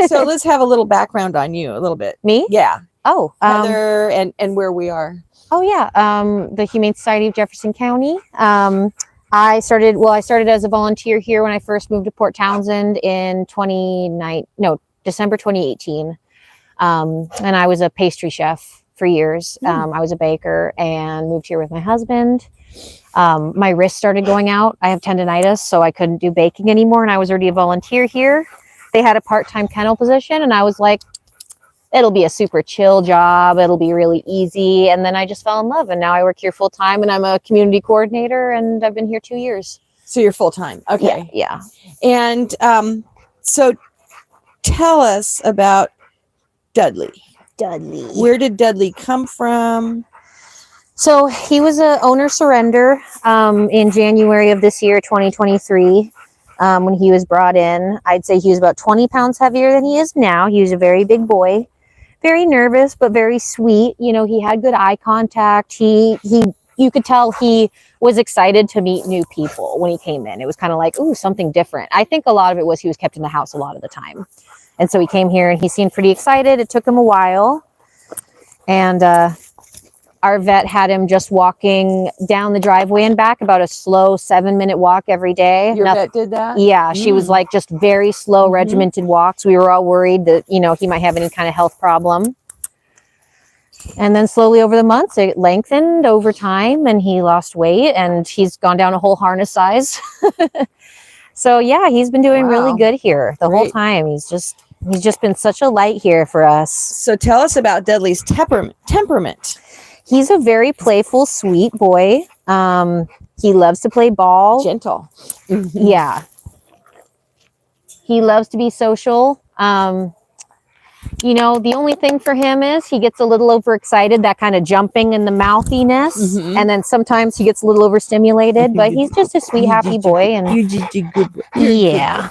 So let's have a little background on you, a little bit. Me? Yeah. Oh, Heather, and where we are. Oh yeah, the Humane Society of Jefferson County. I started as a volunteer here when I first moved to Port Townsend in December 2018. And I was a pastry chef for years. I was a baker and moved here with my husband. My wrist started going out. I have tendonitis, so I couldn't do baking anymore. And I was already a volunteer here. They had a part-time kennel position, and I was like, it'll be a super chill job. It'll be really easy. And then I just fell in love, and now I work here full time, and I'm a community coordinator, and I've been here 2 years. So you're full time. Okay. Yeah. And so tell us about Dudley. Dudley. Where did Dudley come from? So he was a owner surrender in January of this year, 2023. When he was brought in, I'd say he was about 20 pounds heavier than he is now. He was a very big boy, very nervous, but very sweet. You know, he had good eye contact. You could tell he was excited to meet new people when he came in. It was kind of like, ooh, something different. I think a lot of it was he was kept in the house a lot of the time. And so he came here and he seemed pretty excited. It took him a while. And our vet had him just walking down the driveway and back, about a slow 7-minute walk every day. Your vet did that? Yeah, she was like just very slow, regimented walks. We were all worried that, you know, he might have any kind of health problem. And then slowly over the months, it lengthened over time and he lost weight and he's gone down a whole harness size. So yeah, he's been doing really good here the whole time. He's just been such a light here for us. So tell us about Dudley's temperament. He's a very playful, sweet boy. He loves to play ball. Gentle. Yeah. He loves to be social. You know, the only thing for him is he gets a little overexcited, that kind of jumping in the mouthiness. And then sometimes he gets a little overstimulated, but he's just a sweet, happy boy. And you did good. Yeah.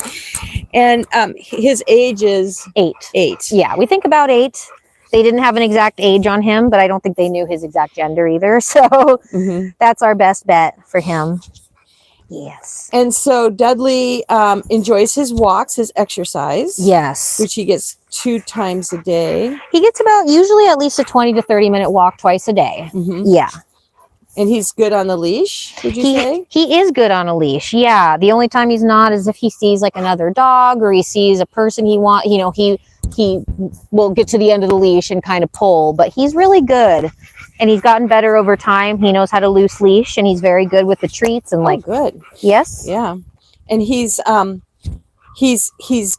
And his age is 8. 8. Yeah, we think about 8. They didn't have an exact age on him, but I don't think they knew his exact gender either. So that's our best bet for him. Yes. And so Dudley enjoys his walks, his exercise. Yes. Which he gets 2 times a day. He gets about usually at least a 20 to 30 minute walk twice a day. Yeah. And he's good on the leash, would you say? He is good on a leash. Yeah. The only time he's not is if he sees like another dog or he sees a person he wants, you know, he will get to the end of the leash and kind of pull, but he's really good. And he's gotten better over time. He knows how to loose leash and he's very good with the treats and like good. Yes. Yeah. And he's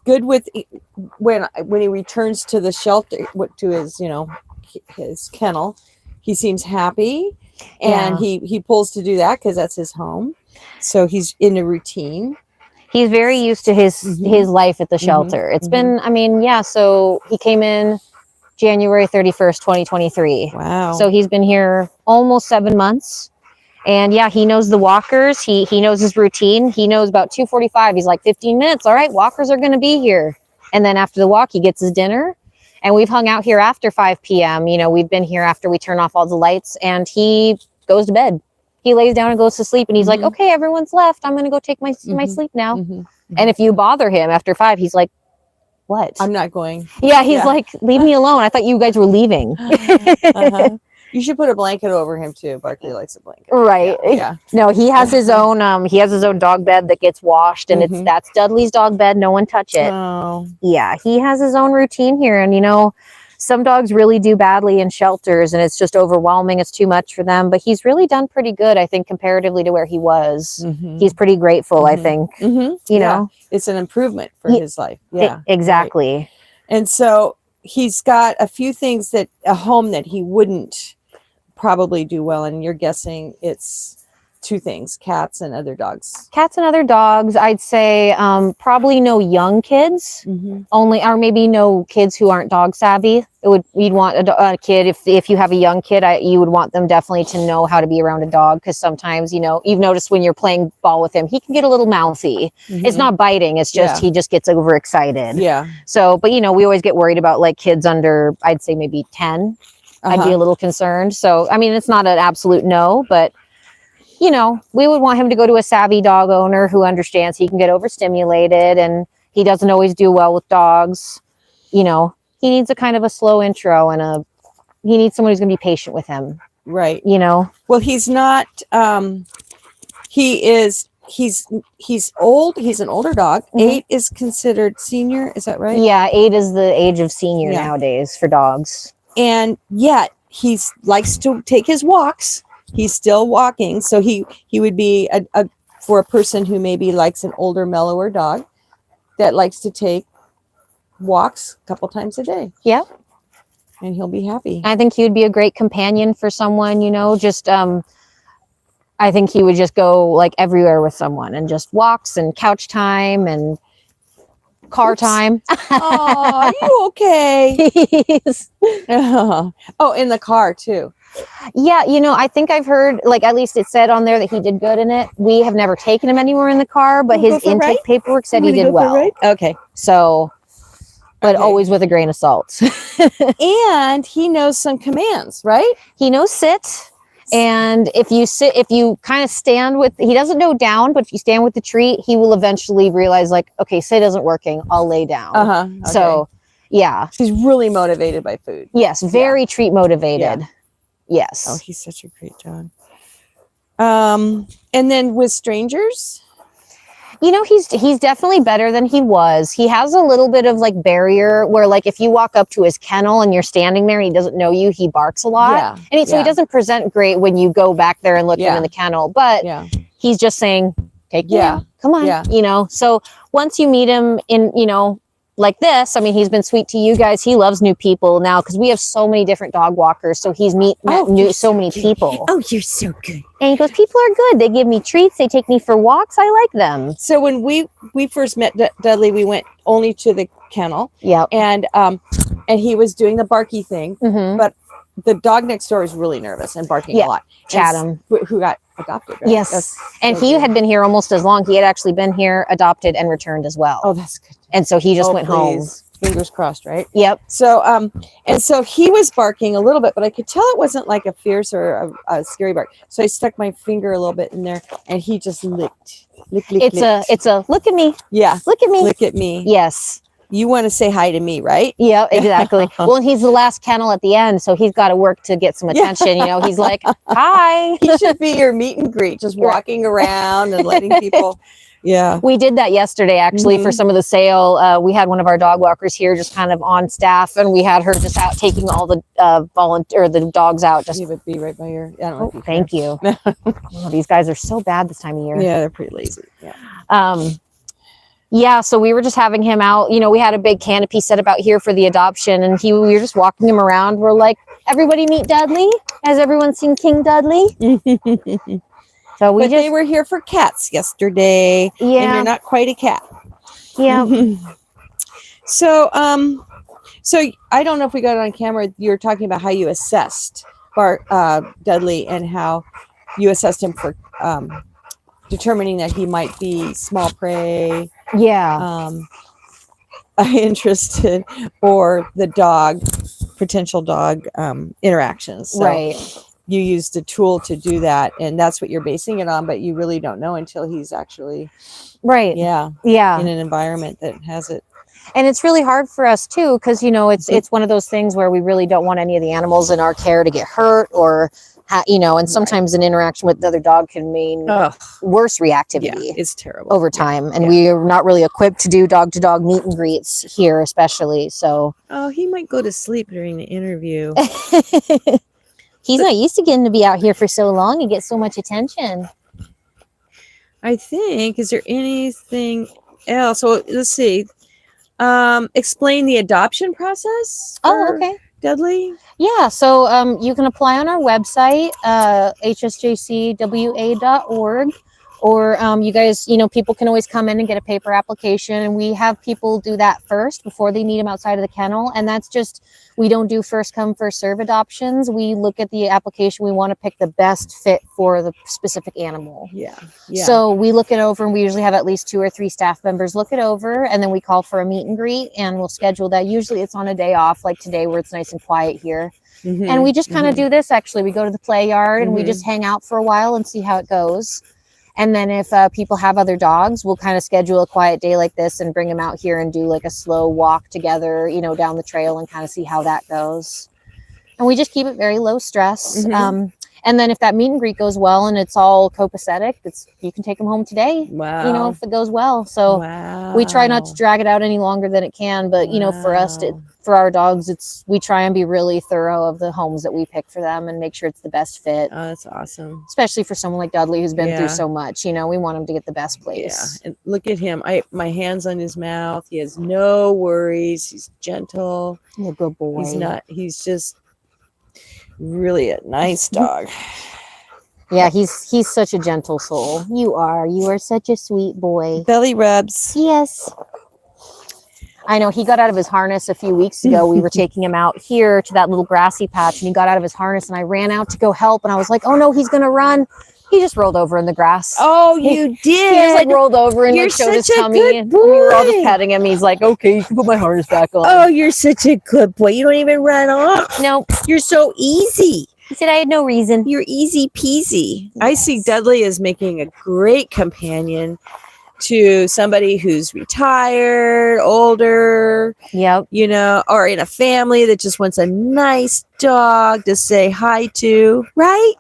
good with when he returns to the shelter, to his, you know, his kennel, he seems happy and he pulls to do that because that's his home. So he's in a routine. He's very used to his life at the shelter. It's been, I mean, yeah. So he came in January 31st, 2023. Wow. So he's been here almost 7 months. And yeah, he knows the walkers. He knows his routine. He knows about 2:45. He's like 15 minutes. All right, walkers are going to be here. And then after the walk, he gets his dinner. And we've hung out here after 5 p.m. You know, we've been here after we turn off all the lights and he goes to bed. He lays down and goes to sleep and he's like, okay, everyone's left. I'm going to go take my sleep now. And if you bother him after 5, he's like, what? I'm not going. Yeah, he's like, leave me alone. I thought you guys were leaving. You should put a blanket over him too. Barkley likes a blanket. Right. Yeah. No, he has his own dog bed that gets washed and that's Dudley's dog bed. No one touch it. Oh. Yeah, he has his own routine here. And you know, some dogs really do badly in shelters and it's just overwhelming. It's too much for them, but he's really done pretty good, I think, comparatively to where he was. He's pretty grateful, I think, you know, it's an improvement for his life. Yeah, exactly. Right. And so he's got a few things a home that he wouldn't probably do well. And you're guessing it's 2 things, cats and other dogs. Cats and other dogs, I'd say probably no young kids, or maybe no kids who aren't dog savvy. You'd want a kid, if you have a young kid, you would want them definitely to know how to be around a dog because sometimes, you know, you've noticed when you're playing ball with him, he can get a little mouthy. It's not biting, it's just he just gets overexcited. Yeah. So, but you know, we always get worried about like kids under, I'd say maybe 10. I'd be a little concerned. So, I mean, it's not an absolute no, but you know, we would want him to go to a savvy dog owner who understands he can get overstimulated and he doesn't always do well with dogs. you know, he needs a kind of a slow intro and he needs someone who's going to be patient with him. Right. You know? Well, he's not, he's old. He's an older dog. 8 is considered senior. Is that right? Yeah. 8 is the age of senior nowadays for dogs. And yet he's likes to take his walks. He's still walking. So he would be for a person who maybe likes an older, mellower dog that likes to take walks a couple times a day. Yep. And he'll be happy. I think he would be a great companion for someone, you know, just, I think he would just go like everywhere with someone and just walks and couch time and car time. Oh, are you okay? Oh, in the car too. Yeah, you know, I think I've heard, like, at least it said on there that he did good in it. We have never taken him anywhere in the car, but his intake paperwork said he did well. Okay. So, but always with a grain of salt. And he knows some commands, right? He knows sit. And if you kind of stand with, he doesn't know down, but if you stand with the treat, he will eventually realize, like, okay, sit isn't working. I'll lay down. Okay. So, yeah. He's really motivated by food. Yes, very treat motivated. Yeah. Yes. Oh, he's such a great dog. And then with strangers, you know, he's definitely better than he was. He has a little bit of like barrier where, like, if you walk up to his kennel and you're standing there and he doesn't know you, he barks a lot. Yeah. And so he doesn't present great when you go back there and look him in the kennel. But he's just saying, take me out. Come on. Yeah. You know, so once you meet him in, you know, like this, I mean, he's been sweet to you guys. He loves new people now because we have so many different dog walkers. So he's met so many people. Oh, you're so good. And he goes, people are good. They give me treats. They take me for walks. I like them. So when we first met Dudley, we went only to the kennel. Yeah. And he was doing the barky thing, but the dog next door was really nervous and barking a lot. Chatham. Who got adopted, right? Yes. And he had been here almost as long. He had actually been here, adopted, and returned as well. Oh, that's good. And so he just went home. Fingers crossed, right? Yep. So, and so he was barking a little bit, but I could tell it wasn't like a fierce or a scary bark. So I stuck my finger a little bit in there, and he just licked. It's a look at me. Yeah. Look at me. Look at me. Yes. You want to say hi to me, right? Yeah, exactly. Well, and he's the last kennel at the end, so he's got to work to get some attention. You know, he's like, hi. He should be your meet and greet, just walking around and letting people. Yeah. We did that yesterday, actually, for some of the sale. We had one of our dog walkers here just kind of on staff, and we had her just out taking all the the dogs out. Just you would be right by your. I don't know if you thank you. Oh, these guys are so bad this time of year. Yeah, they're pretty lazy. Yeah. Yeah, so we were just having him out. You know, we had a big canopy set up out here for the adoption, and we were just walking him around. We're like, everybody meet Dudley. Has everyone seen King Dudley? So they were here for cats yesterday. Yeah. And you're not quite a cat. Yeah. So I don't know if we got it on camera. You were talking about how you assessed Dudley and how you assessed him for determining that he might be small prey. Yeah. Interested, or the potential dog interactions. So right. You used a tool to do that, and that's what you're basing it on, but you really don't know until he's actually right. Yeah. In an environment that has it. And it's really hard for us too, because, you know, it's one of those things where we really don't want any of the animals in our care to get hurt or you know, and sometimes an interaction with the other dog can mean worse reactivity. Yeah, it's terrible over time. And we are not really equipped to do dog-to-dog meet and greets here, especially. So, oh, he might go to sleep during the interview. He's not used to getting to be out here for so long and get so much attention. I think. Is there anything else? So let's see. Explain the adoption process. Oh, okay. Dudley? Yeah, so you can apply on our website, hsjcwa.org, or you guys, you know, people can always come in and get a paper application, and we have people do that first before they meet them outside of the kennel, and that's just, we don't do first come, first serve adoptions. We look at the application. We want to pick the best fit for the specific animal. Yeah. So we look it over, and we usually have at least 2 or 3 staff members look it over, and then we call for a meet and greet, and we'll schedule that. Usually it's on a day off, like today, where it's nice and quiet here. Mm-hmm. And we just kind of do this, actually. We go to the play yard and we just hang out for a while and see how it goes. And then if people have other dogs, we'll kind of schedule a quiet day like this and bring them out here and do like a slow walk together, you know, down the trail and kind of see how that goes. And we just keep it very low stress. And then if that meet and greet goes well and it's all copacetic, you can take them home today. Wow. You know, if it goes well. So we try not to drag it out any longer than it can. But, you know, for us, for our dogs, we try and be really thorough of the homes that we pick for them and make sure it's the best fit. Oh, that's awesome. Especially for someone like Dudley who's been through so much. You know, we want him to get the best place. Yeah. And look at him. My hand's on his mouth. He has no worries. He's gentle. He's a good boy. He's just really a nice dog. Yeah, he's such a gentle soul. You are such a sweet boy. Belly rubs. Yes. I know he got out of his harness a few weeks ago. We were taking him out here to that little grassy patch and he got out of his harness and I ran out to go help and I was like, oh no, he's going to run. He just rolled over in the grass. Oh, you did. He just like rolled over and like, showed his tummy. And we were all just petting him. He's like, okay, you can put my harness back on. Oh, you're such a good boy. You don't even run off. Nope. You're so easy. He said I had no reason. You're easy peasy. Yes. I see Dudley as making a great companion to somebody who's retired, older, you know, or in a family that just wants a nice dog to say hi to, right?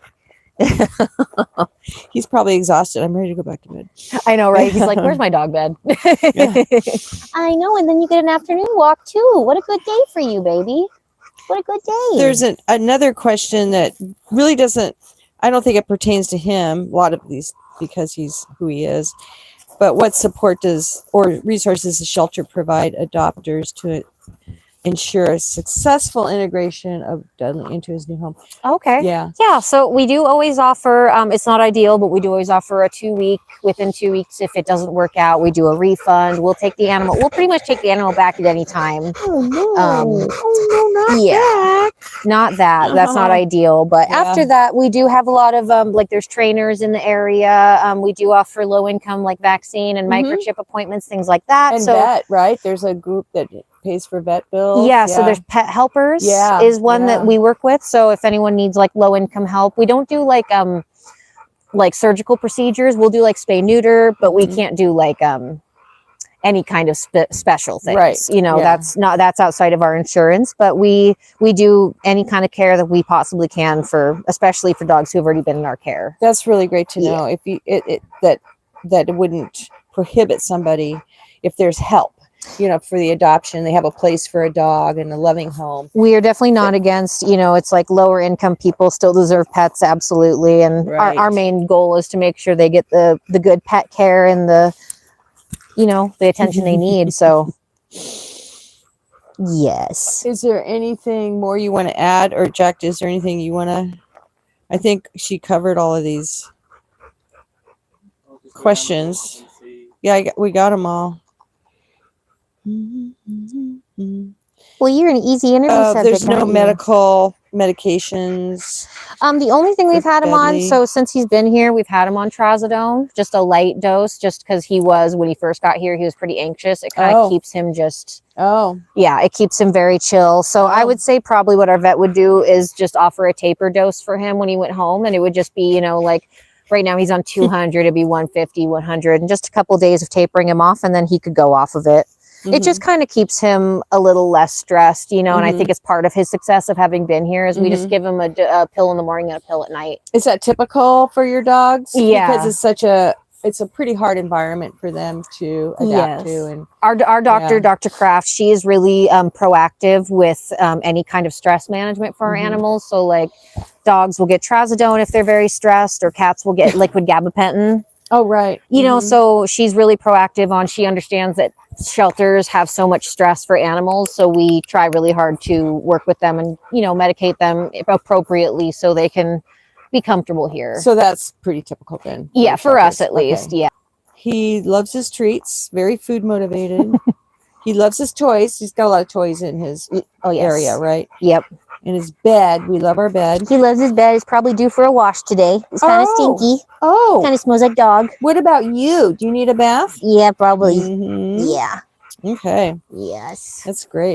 He's probably exhausted. I'm ready to go back to bed. I know, right? He's like, where's my dog bed? I know. And then you get an afternoon walk too. What a good day for you, baby. What a good day. There's another question that really I don't think it pertains to him, a lot of these, because he's who he is. But what support or resources does the shelter provide adopters to ensure a successful integration of Dudley into his new home? Okay. Yeah. Yeah. So we do always offer, it's not ideal, but we do always offer a 2-week. Within 2 weeks, if it doesn't work out, we do a refund. We'll pretty much take the animal back at any time. Oh, no. Not back. Not that. That's not ideal. But after that, we do have a lot of, like there's trainers in the area. We do offer low income, like vaccine and microchip appointments, things like that. And vet, right? There's a group that pays for vet bills. Yeah, so there's pet helpers is one that we work with. So if anyone needs like low income help, we don't do like surgical procedures. We'll do like spay neuter, but we can't do like any kind of special things. Right. You know, that's outside of our insurance, but we do any kind of care that we possibly can especially for dogs who have already been in our care. That's really great to know. If you that it wouldn't prohibit somebody if there's help. You know, for the adoption, they have a place for a dog and a loving home. We are definitely not against, you know, it's like lower income people still deserve pets. Absolutely. And our main goal is to make sure they get the good pet care and the attention they need. So yes. Is there anything more you want to add, or Jack, is there anything you want to, I think she covered all of these questions. Yeah, we got them all. Well, you're an easy interview subject. There's no medical medications. The only thing we've had him on, so since he's been here, we've had him on trazodone, just a light dose, just because when he first got here, he was pretty anxious. It kind of keeps him it keeps him very chill. So I would say probably what our vet would do is just offer a taper dose for him when he went home, and it would just be, like right now he's on 200, it'd be 150, 100, and just a couple of days of tapering him off, and then he could go off of it. It just kind of keeps him a little less stressed, and I think it's part of his success of having been here is we just give him a pill in the morning and a pill at night. Is that typical for your dogs? Yeah. Because it's a pretty hard environment for them to adapt to. And our doctor, Dr. Kraft, she is really proactive with any kind of stress management for our animals. So like dogs will get trazodone if they're very stressed, or cats will get liquid gabapentin. Oh, right. So she's really proactive she understands that shelters have so much stress for animals. So we try really hard to work with them and, medicate them appropriately so they can be comfortable here. So that's pretty typical then. Yeah, for us at least. Yeah. He loves his treats, very food motivated. He loves his toys. He's got a lot of toys in his area, right? Yep. In his bed. We love our bed. He loves his bed. He's probably due for a wash today. It's kind of stinky. Oh. Kind of smells like dog. What about you? Do you need a bath? Yeah, probably. Yeah. Okay. Yes. That's great.